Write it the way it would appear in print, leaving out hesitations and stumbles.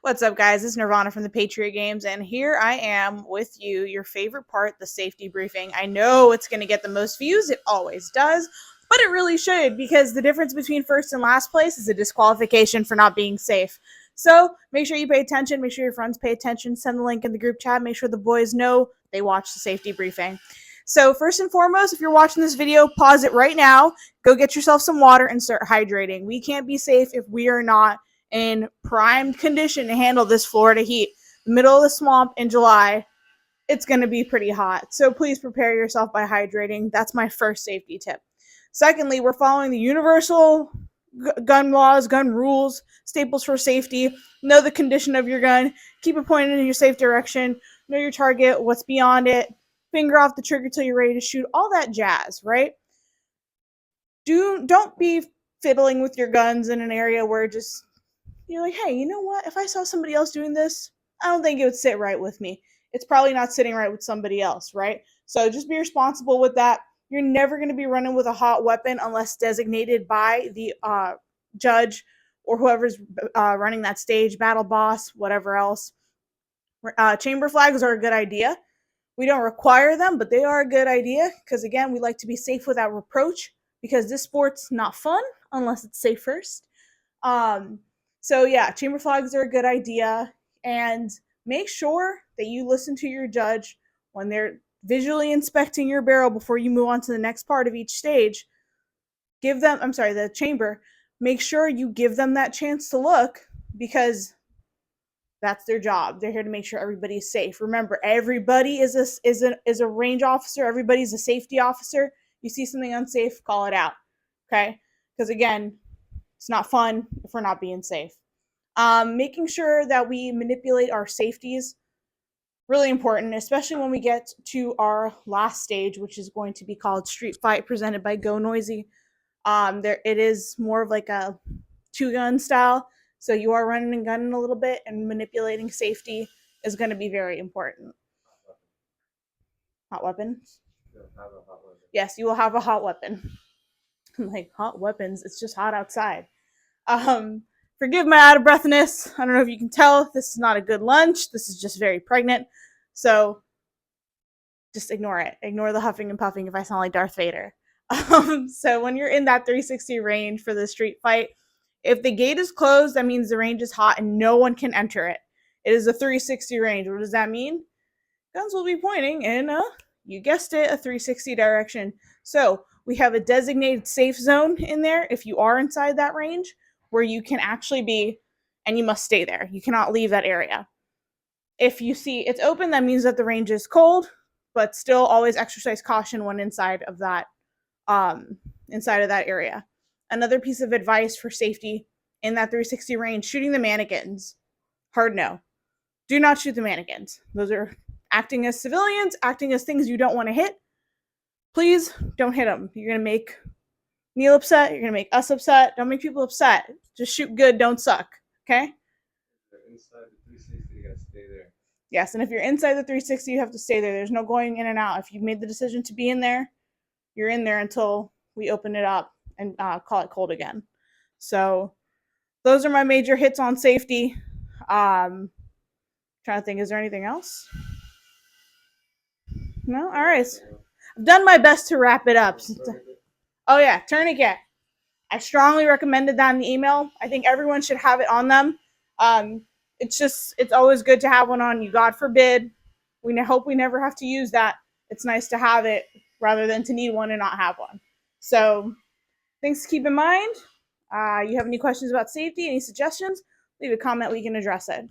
What's up, guys? This is Nirvana from the Patriot Games, and here I am with you, your favorite part, the safety briefing. I know it's going to get the most views, it always does, but it really should, because the difference between first and last place is a disqualification for not being safe. So make sure you pay attention, make sure your friends pay attention, send the link in the group chat, make sure the boys know they watch the safety briefing. So first and foremost, if you're watching this video, pause it right now, go get yourself some water and start hydrating. We can't be safe if we are not in prime condition to handle this Florida heat. Middle of the swamp in July, it's going to be pretty hot. So please prepare yourself by hydrating. That's my first safety tip. Secondly, we're following the universal gun laws, gun rules, staples for safety. Know the condition of your gun. Keep it pointed in your safe direction. Know your target, what's beyond it. Finger off the trigger till you're ready to shoot. All that jazz, right? Don't be fiddling with your guns in an area where just you're like, hey, you know what? If I saw somebody else doing this, I don't think it would sit right with me. It's probably not sitting right with somebody else, right? So just be responsible with that. You're never going to be running with a hot weapon unless designated by the judge or whoever's running that stage, battle boss, whatever else. Chamber flags are a good idea. We don't require them, but they are a good idea because, again, we like to be safe without reproach because this sport's not fun unless it's safe first. So yeah, chamber flags are a good idea, and make sure that you listen to your judge when they're visually inspecting your barrel before you move on to the next part of each stage. The chamber, make sure you give them that chance to look because that's their job. They're here to make sure everybody's safe. Remember, everybody is a range officer, everybody's a safety officer. You see something unsafe, call it out. Okay? Because again, it's not fun if we're not being safe. Making sure that we manipulate our safeties, really important, especially when we get to our last stage, which is going to be called Street Fight, presented by Go Noisy. It is more of like a two-gun style, so you are running and gunning a little bit, and manipulating safety is going to be very important. Hot weapons? Yes, you will have a hot weapon. Like, hot weapons, it's just hot outside. Forgive my out of breathness. I don't know if you can tell, this is not a good lunch. This is just very pregnant. So just ignore it. Ignore the huffing and puffing if I sound like Darth Vader. So when you're in that 360 range for the street fight, if the gate is closed, that means the range is hot and no one can enter it. It is a 360 range. What does that mean? Guns will be pointing in you guessed it, a 360 direction. So we have a designated safe zone in there if you are inside that range where you can actually be, and you must stay there. You cannot leave that area. If you see it's open, that means that the range is cold, but still always exercise caution when inside of that area. Another piece of advice for safety in that 360 range, shooting the mannequins. Hard no. Do not shoot the mannequins. Those are acting as civilians, acting as things you don't want to hit. Please don't hit them. You're going to make Neil upset. You're going to make us upset. Don't make people upset. Just shoot good. Don't suck. Okay? Inside the 360, you gotta stay there. Yes, and if you're inside the 360, you have to stay there. There's no going in and out. If you've made the decision to be in there, you're in there until we open it up and call it cold again. So those are my major hits on safety. Trying to think, is there anything else? No? All right. I've done my best to wrap it up. Oh yeah, tourniquet. I strongly recommended that in the email. I think everyone should have it on them. It's always good to have one on you. God forbid. We hope we never have to use that. It's nice to have it rather than to need one and not have one. So things to keep in mind. You have any questions about safety, any suggestions, leave a comment, we can address it.